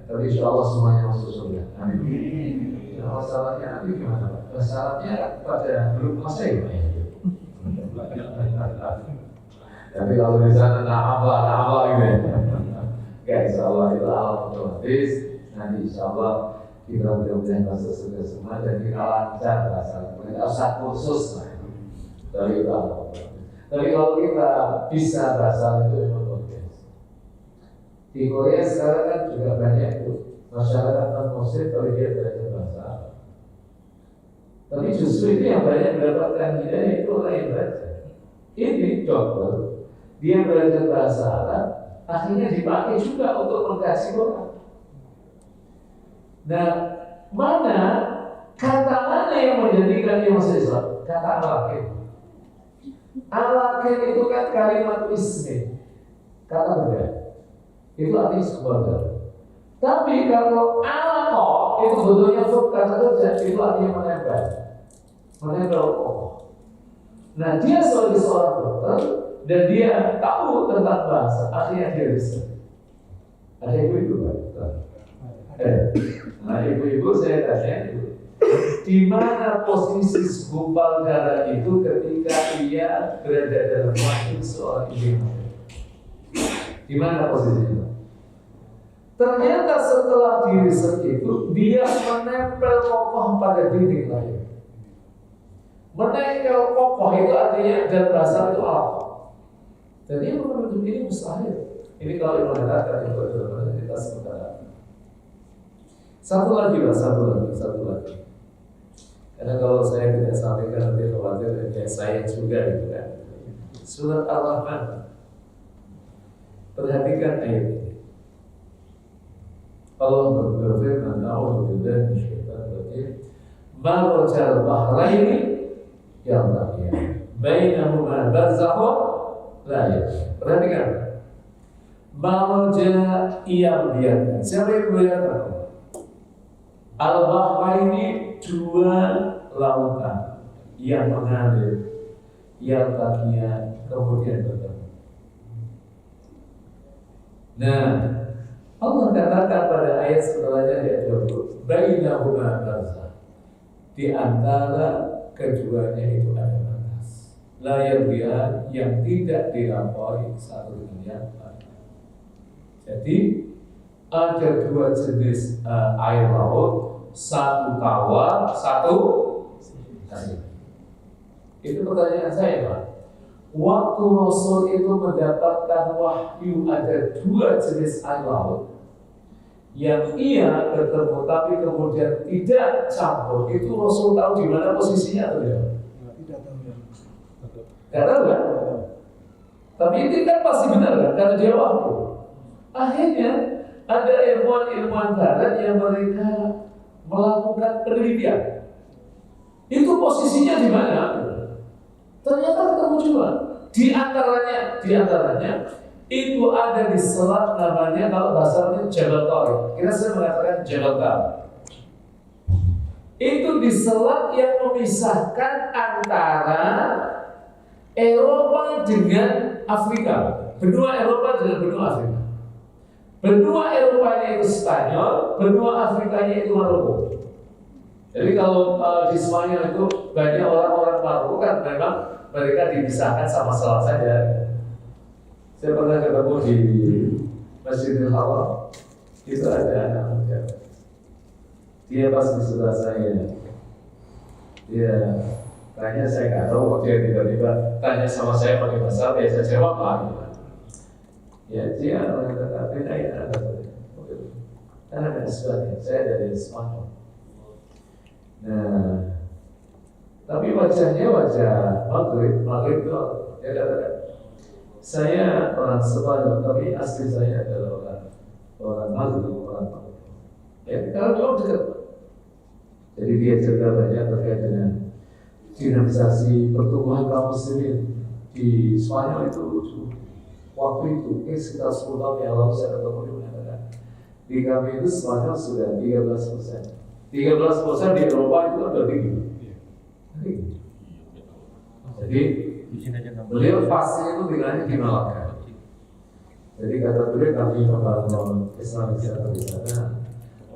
Tapi insya Allah semuanya masuk surga. Amin. Nah, masalahnya nanti gimana Pak? Bahasa Arabnya pada belum masa ya Pak? Tapi kalau di sana na'aba gitu ya. Ya insya Allah itu alam otomatis. Nanti insya Allah kita mudah-mudahan masuk surga semua dan kita lancar bahasa Arab. Kita usah kursus lah. Dari itu alam otomatis. Tapi kalau kita bisa bahasa itu memang luar biasa. Di Korea sekarang kan juga banyak itu masyarakat non-muslim tapi dia belajar bahasa Arab. Tapi justru ini yang banyak mendapatkan hidayah itu orang yang belajar. Ini dokter, dia belajar bahasa Arab, akhirnya dipakai juga untuk mengkaji Quran. Nah, kata mana yang menjadikan dia masuk Islam? Kata al-akhir. Al-akhir itu kan kalimat ismi, kata benda. Itu artinya keluarga. Tapi kalau al-akhir itu bentuknya verb kata kerja, itu artinya menempel kokoh. Nah dia sebagai seorang dokter dan dia tahu tentang bahasa, akhirnya dia bisa. Ada ibu-ibu kan? Nah ibu-ibu saya tanya itu, di mana posisi segumpal darah itu ketika ia berada dalam rahim seorang ibu? Di mana posisinya? Ternyata setelah diriset itu dia menempel kokoh pada dinding lahir. Menempel kokoh itu artinya dalam bahasa itu apa? Dan dia menunjuk ini mustahil. Ini kalau yang mengatakan itu adalah kita sementara. Satu lagi. Karena kalau saya tidak sampaikan nanti khawatir ya saya juga gitu kan. Surat Ar-Rahman. Perhatikan ayat ini. Allah berfirman, "A'udzubillahi minasyaitonir rajim. Marajal bahraini yaltaqiyan. Bainahuma barzakhun la yabghiyan." Perhatikan. Maraja ia membiarkan. Siapa yang membiarkan? Al-bahraini dua lautan yang mengalir, yaltaqiyan kemudian bertemu. Nah, Allah katakan pada ayat setelahnya ayat 20, bainahuma barzakh. Di antara keduanya itu ada batas. La yabghiyan yang tidak dilampaui satu dengan yang lain. Jadi ada dua jenis air laut, satu tawar, satu asin. Itu pertanyaan saya Pak. Waktu Rasul itu mendapatkan wahyu ada dua jenis air laut yang ia ketemu tapi kemudian tidak campur, itu Rasul tahu di mana posisinya atau tidak? Tidak tahu ya. Tidak tahu kan? Tapi itu kan pasti benar kan? Karena dia wahyu. Akhirnya ada ilmuwan barat yang mereka melakukan penelitian. Itu posisinya di mana? Ternyata ketemu juga. Di antaranya itu ada di selat namanya kalau bahasanya Jabal Tariq. Kita sering mengatakan Jabal Tariq. Itu di selat yang memisahkan antara Eropa dengan Afrika. Benua Eropa dengan benua Afrika. Benua Eropanya itu Spanyol, benua Afrikanya itu Maroko. Jadi kalau di Spanyol itu banyak orang-orang Maroko kan memang mereka dipisahkan sama selat saja. Saya pernah ketemu di Masjidil Haram, itu ada anak muda. Dia pas di sebelah saya, dia tanya, saya nggak tahu, dia tiba-tiba tanya sama saya pakai bahasa Arab, saya jawab lah. Ya dia mengatakan beda ya, karena ada sebagainya. Saya dari Spanyol. Nah, Tapi wajahnya wajah Maghrib itu ya katakan. Saya orang Spanyol, tapi asli saya adalah orang Maghrib, orang Maghrib. Ya, kalau memang dekat. Jadi dia cerita banyak terkait dengan dinamisasi pertumbuhan kaum muslimin di Spanyol itu lucu. Waktu itu, sekitar 10 tahun yang lalu saya ketemu dia mengatakan di kami itu Spanyol sudah 13%. 13% di Eropa itu kan udah tinggi. Jadi beliau pasti itu tinggalnya di Malaka. Jadi kata beliau kami membangun Islamisasi di sana.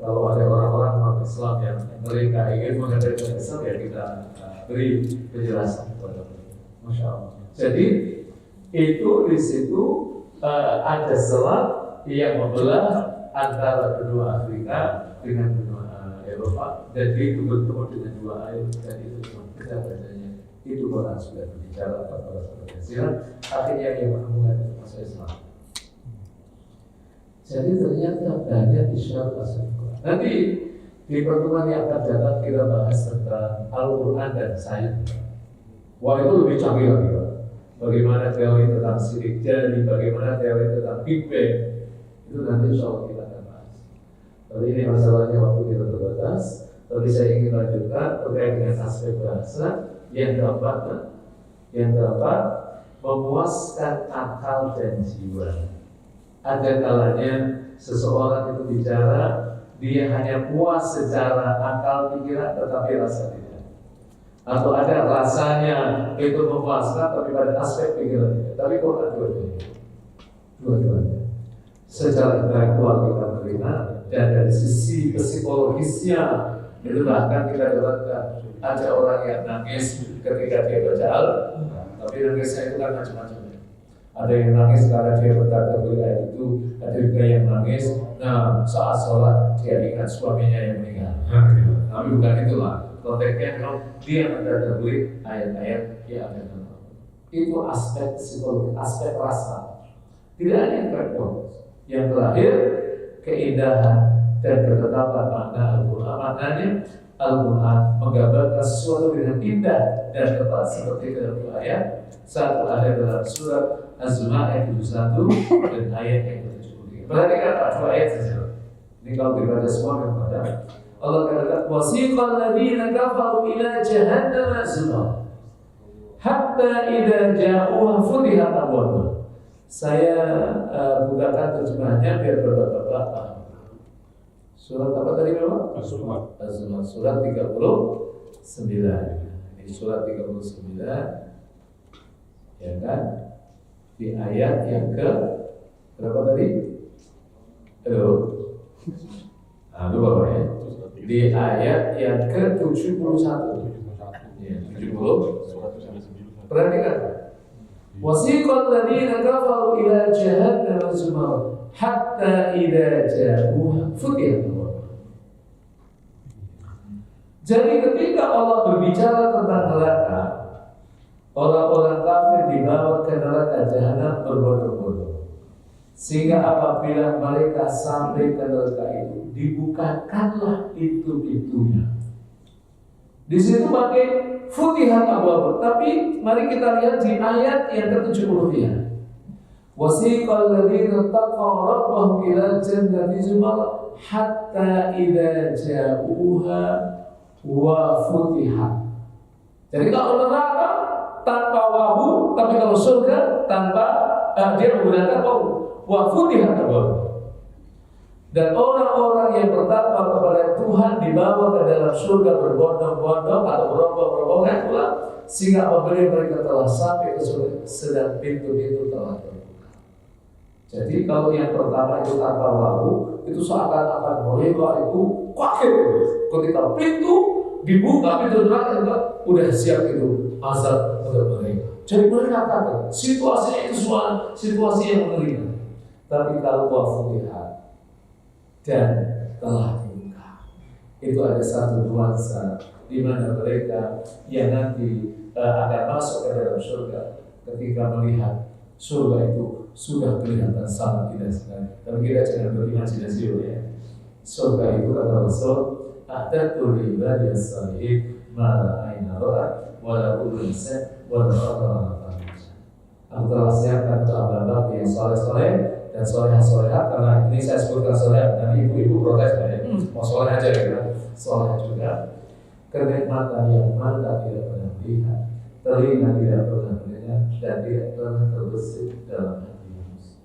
Kalau ada orang-orang non Islam yang mereka ingin mengadakan Islam ya kita beri penjelasan kepada mereka. Masya Allah. Jadi itu di situ ada selat yang membelah antara benua Afrika dengan benua Eropa. Dan itu bertemu dengan dua air dan itu cuma kita bacanya. Itu Quran sudah berbicara pada sahabat. Akhirnya yang menemukan masuk Islam. Jadi ternyata banyak isyarat masuk Quran. Nanti di pertemuan yang akan datang kita bahas tentang Al-Quran dan sains. Wah itu lebih canggih lagi. Bagaimana teori tentang sidik jari, bagaimana teori tentang Big Bang. Itu nanti insya Allah kita akan bahas. Tapi ini masalahnya waktu kita terbatas. Tapi saya ingin lanjutkan terkait dengan aspek bahasa. Yang keempat, memuaskan akal dan jiwa. Ada kalanya seseorang itu bicara, dia hanya puas secara akal pikiran, tetapi rasa tidak. Atau ada rasanya itu memuaskan, tapi pada aspek pikiran tidak. Tapi Quran dua-duanya. Secara intelektual kita menerima, dan dari sisi psikologisnya itu bahkan kita dapatkan ada orang yang nangis ketika dia baca Al-Quran, tapi nangisnya itu kan macam-macam. Ada yang nangis karena dia berkata ayat itu, ada juga yang nangis. Nah, saat sholat dia ingat suaminya yang meninggal. Tapi bukan itulah konteksnya. Kalau dia mentadaburi ayat-ayat yang ada dalam itu aspek psikologi, aspek rasa. Tidak hanya yang intelektual. Yang terakhir, keindahan dan ketetapan makna Al-Quran. Maknanya Al-Quran menggambarkan sesuatu dengan indah dan tepat seperti dalam dua ayat. Satu ada dalam surat Az-Zumar ayat 71 dan ayat yang ke-73. Perhatikan Pak, dua ayat saja. Ini kalau dibaca semua yang pada Allah katakan wasiqal ladzina kafaru ila jahannam zumar hatta idza ja'uha futihat abwabuha. Saya bukakan terjemahannya biar Bapak-bapak paham. Surat apa tadi Bapak? Az-Zumar. Az-Zumar surat 39. Ini surat 39. Ya kan? Di ayat yang ke berapa tadi? Halo. Nah, itu Bapak ya. Di ayat yang ke 71. Ya, 70. Perhatikan. Wasiqal ladzina kafaru ila jahannam zumar hatta idza ja'uha futihat abwabuha. Jadi ketika Allah berbicara tentang neraka, orang-orang kafir dibawa ke neraka jahanam berbondong-bondong. Sehingga apabila mereka sampai ke neraka itu, dibukakanlah pintu-pintunya. Di situ pakai futihat abwabuha. Tapi mari kita lihat di ayat yang ke-70-nya. Wasiqal ladzina taqaw rabbahum ila jannati zumar hatta idza ja'uha wa futihat. Jadi kalau neraka tanpa wawu, tapi kalau surga tanpa dia menggunakan wawu. Wa futihat abwabuha. Dan orang-orang yang bertakwa kepada Tuhan dibawa ke dalam surga berbondong-bondong atau berombong-rombongan pula, sehingga apabila mereka telah sampai ke surga, sedang pintu-pintu telah terbuka. Jadi kalau yang pertama itu tanpa wawu, itu seakan-akan mereka itu kaget ketika pintu dibuka, pintu neraka juga udah siap itu azab untuk mereka. Jadi mereka kaget. Situasinya itu situasi yang mengerikan. Tapi kalau wawu lihat dan telah dibuka, itu ada satu nuansa di mana mereka yang nanti akan masuk ke dalam surga ketika melihat surga itu sudah kelihatan sangat indah sekali. Tapi kita jangan berimajinasi ya. Surga itu kata Rasul, a'dadtu li ibadiyas salihin mala aina ra'at wala udhun sami'at wala khatara ala qalbi. Aku telah siapkan untuk hamba-hamba yang soleh-soleh dan soleh-solehat. Karena ini saya sebutkan soleh dan ibu-ibu protes ya, mau soleh aja ya, soleh juga. Kenikmatan yang mata tidak pernah lihat, telinga tidak pernah mendengar, dan tidak pernah terbesit dalam hati manusia.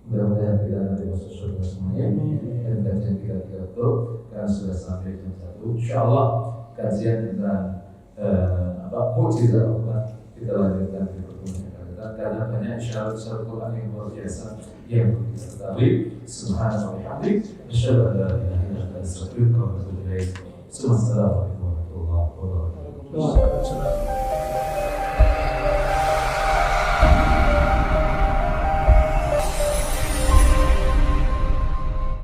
Mudah-mudahan kita nanti masuk surga semuanya. Dan kajian kita tutup karena sudah sampai jam 1. Insyaallah kajian tentang mukjizat Allah kita lanjutkan di pertemuan yang akan datang, karena banyak syarat-syarat Quran yang luar biasa yang perlu kita ketahui. Subhanallah wa bihamdihi, asyhadu an la ilaha illa anta, astaghfiruka wa atubu ilaik. Assalamualaikum warahmatullahi wabarakatuh.